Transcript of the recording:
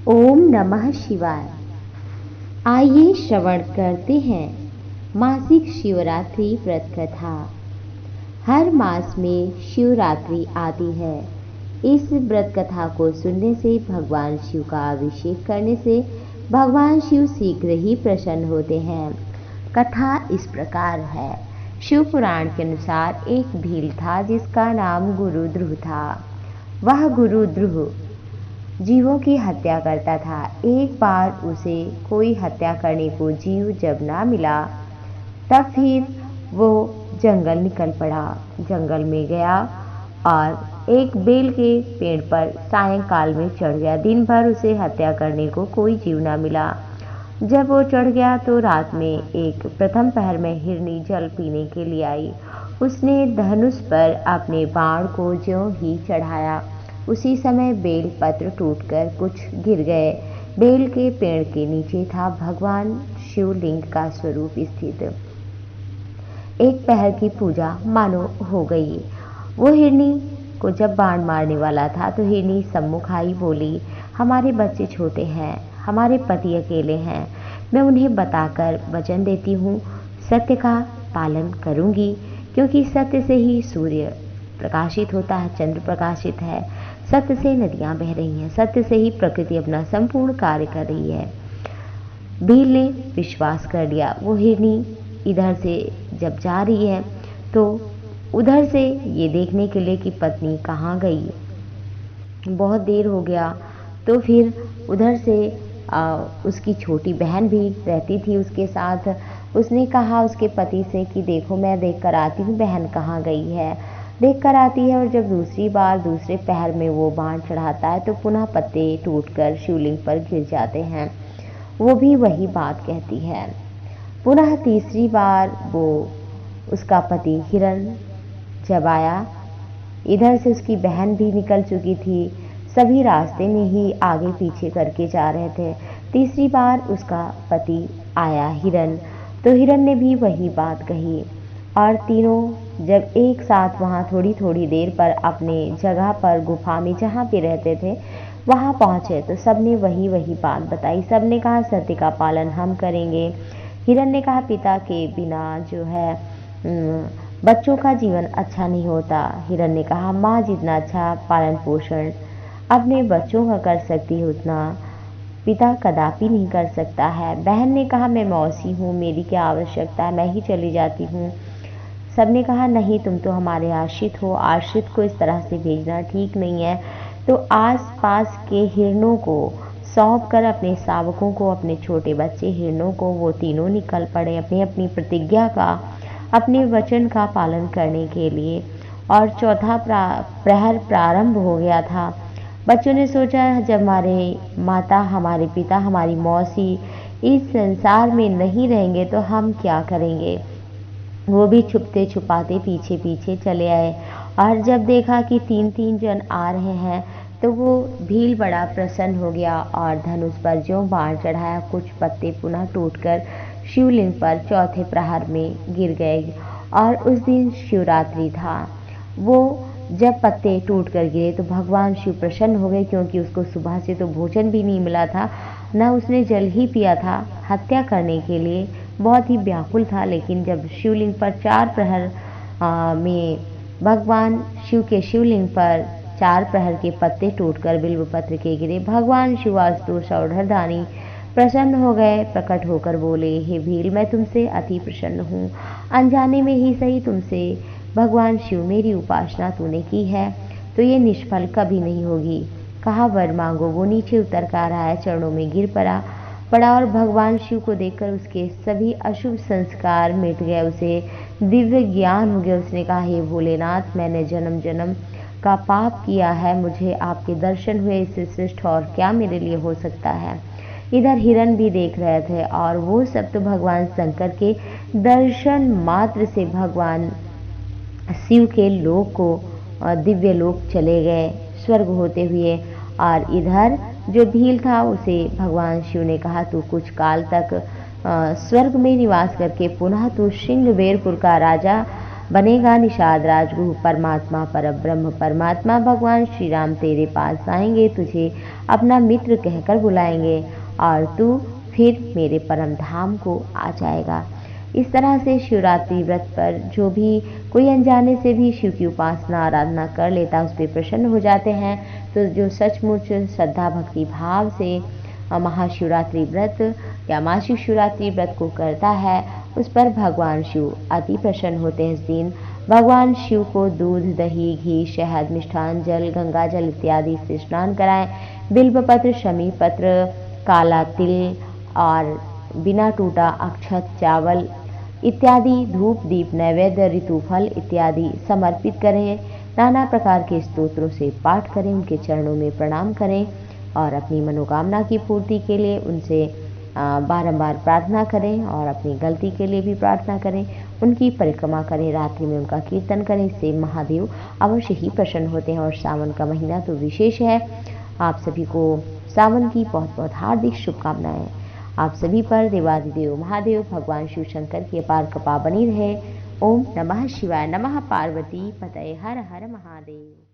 ओम नमः शिवाय। आइए श्रवण करते हैं मासिक शिवरात्रि व्रत कथा। हर मास में शिवरात्रि आती है। इस व्रत कथा को सुनने से, भगवान शिव का अभिषेक करने से भगवान शिव शीघ्र ही प्रसन्न होते हैं। कथा इस प्रकार है। शिव पुराण के अनुसार एक भील था जिसका नाम गुरु ध्रुव था। वह गुरु ध्रुव जीवों की हत्या करता था। एक बार उसे कोई हत्या करने को जीव जब ना मिला, तब फिर वो जंगल निकल पड़ा। जंगल में गया और एक बेल के पेड़ पर सायंकाल में चढ़ गया। दिन भर उसे हत्या करने को कोई जीव ना मिला। जब वो चढ़ गया तो रात में एक प्रथम पहर में हिरनी जल पीने के लिए आई। उसने धनुष पर अपने बाण को ज्यों ही चढ़ाया, उसी समय बेल पत्र टूटकर कुछ गिर गए। बेल के पेड़ के नीचे था भगवान शिवलिंग का स्वरूप स्थित। एक पहर की पूजा मानो हो गई। वो हिरनी को जब बाण मारने वाला था तो हिरनी सम्मुख आई, बोली, हमारे बच्चे छोटे हैं, हमारे पति अकेले हैं। मैं उन्हें बताकर वचन देती हूँ, सत्य का पालन करूँगी, क्योंकि सत्य से ही सूर्य प्रकाशित होता है, चंद्र प्रकाशित है, सत्य से नदियां बह रही हैं, सत्य से ही प्रकृति अपना संपूर्ण कार्य कर रही है। भील ने विश्वास कर लिया। वो हिरनी इधर से जब जा रही है तो उधर से ये देखने के लिए कि पत्नी कहाँ गई, बहुत देर हो गया। तो फिर उधर से उसकी छोटी बहन भी रहती थी उसके साथ। उसने कहा उसके पति से कि देखो, मैं देख कर आती हूँ बहन कहाँ गई है। देख कर आती है और जब दूसरी बार दूसरे पहर में वो बाण चढ़ाता है तो पुनः पत्ते टूटकर शिवलिंग पर गिर जाते हैं। वो भी वही बात कहती है। पुनः तीसरी बार वो उसका पति हिरण जब आया, इधर से उसकी बहन भी निकल चुकी थी। सभी रास्ते में ही आगे पीछे करके जा रहे थे। तीसरी बार उसका पति आया हिरण, तो हिरण ने भी वही बात कही। और तीनों जब एक साथ वहाँ थोड़ी थोड़ी देर पर अपने जगह पर गुफा में जहाँ पे रहते थे वहाँ पहुँचे तो सबने वही वही बात बताई। सबने कहा सत्य का पालन हम करेंगे। हिरण ने कहा पिता के बिना जो है बच्चों का जीवन अच्छा नहीं होता। हिरण ने कहा माँ जितना अच्छा पालन पोषण अपने बच्चों का कर सकती है उतना पिता कदापि नहीं कर सकता है। बहन ने कहा मैं मौसी हूँ, मेरी क्या आवश्यकता है, मैं ही चली जाती हूँ। सबने कहा नहीं, तुम तो हमारे आश्रित हो, आश्रित को इस तरह से भेजना ठीक नहीं है। तो आस पास के हिरणों को सौंप कर अपने शावकों को, अपने छोटे बच्चे हिरणों को, वो तीनों निकल पड़े अपनी अपनी प्रतिज्ञा का, अपने वचन का पालन करने के लिए। और चौथा प्रहर प्रारंभ हो गया था। बच्चों ने सोचा जब हमारे माता, हमारे पिता, हमारी मौसी इस संसार में नहीं रहेंगे तो हम क्या करेंगे। वो भी छुपते छुपाते पीछे पीछे चले आए और जब देखा कि तीन तीन जन आ रहे हैं तो वो भील बड़ा प्रसन्न हो गया और धनुष पर ज्यों बाण चढ़ाया, कुछ पत्ते पुनः टूटकर शिवलिंग पर चौथे प्रहर में गिर गए। और उस दिन शिवरात्रि था। वो जब पत्ते टूटकर गिरे तो भगवान शिव प्रसन्न हो गए, क्योंकि उसको सुबह से तो भोजन भी नहीं मिला था, न उसने जल ही पिया था। हत्या करने के लिए बहुत ही व्याकुल था। लेकिन जब शिवलिंग पर चार प्रहर में भगवान शिव के शिवलिंग पर चार प्रहर के पत्ते टूटकर बिल्व पत्र के गिरे, भगवान शिव आशुतोष और हरदानी प्रसन्न हो गए। प्रकट होकर बोले, हे भील, मैं तुमसे अति प्रसन्न हूँ। अनजाने में ही सही तुमसे भगवान शिव मेरी उपासना तूने की है तो ये निष्फल कभी नहीं होगी। कहा वर मांगो। वो नीचे उतर कर आया, चरणों में गिर पड़ा और भगवान शिव को देखकर उसके सभी अशुभ संस्कार मिट गए, उसे दिव्य ज्ञान हो गया। उसने कहा हे भोलेनाथ, मैंने जन्म जन्म का पाप किया है, मुझे आपके दर्शन हुए, इससे श्रेष्ठ और क्या मेरे लिए हो सकता है। इधर हिरण भी देख रहे थे और वो सब तो भगवान शंकर के दर्शन मात्र से भगवान शिव के लोक को, दिव्य लोक चले गए स्वर्ग होते हुए। और इधर जो भील था उसे भगवान शिव ने कहा तू कुछ काल तक स्वर्ग में निवास करके पुनः तू सिंहबेरपुर का राजा बनेगा निषाद राजगुरु। परमात्मा परब्रह्म परमात्मा भगवान श्री राम तेरे पास आएंगे, तुझे अपना मित्र कहकर बुलाएंगे और तू फिर मेरे परम धाम को आ जाएगा। इस तरह से शिवरात्रि व्रत पर जो भी कोई अनजाने से भी शिव की उपासना आराधना कर लेता, उस पर प्रसन्न हो जाते हैं। तो जो सचमुच श्रद्धा भक्ति भाव से महाशिवरात्रि व्रत या मासिक शिवरात्रि व्रत को करता है, उस पर भगवान शिव अति प्रसन्न होते हैं। इस दिन भगवान शिव को दूध, दही, घी, शहद, मिष्ठान जल, गंगा जल इत्यादि से स्नान कराएं। बिल्व पत्र, शमी पत्र, काला तिल और बिना टूटा अक्षत, चावल इत्यादि, धूप दीप नैवेद्य, ऋतुफल इत्यादि समर्पित करें। नाना प्रकार के स्तोत्रों से पाठ करें, उनके चरणों में प्रणाम करें और अपनी मनोकामना की पूर्ति के लिए उनसे बारंबार प्रार्थना करें और अपनी गलती के लिए भी प्रार्थना करें। उनकी परिक्रमा करें, रात्रि में उनका कीर्तन करें। इससे महादेव अवश्य ही प्रसन्न होते हैं। और सावन का महीना तो विशेष है। आप सभी को सावन की बहुत बहुत हार्दिक शुभकामनाएं। आप सभी पर देवादिदेव महादेव भगवान शिव शंकर की अपार कृपा बनी रहे। ओम नमः शिवाय। नमः पार्वती पतये। हर हर महादेव।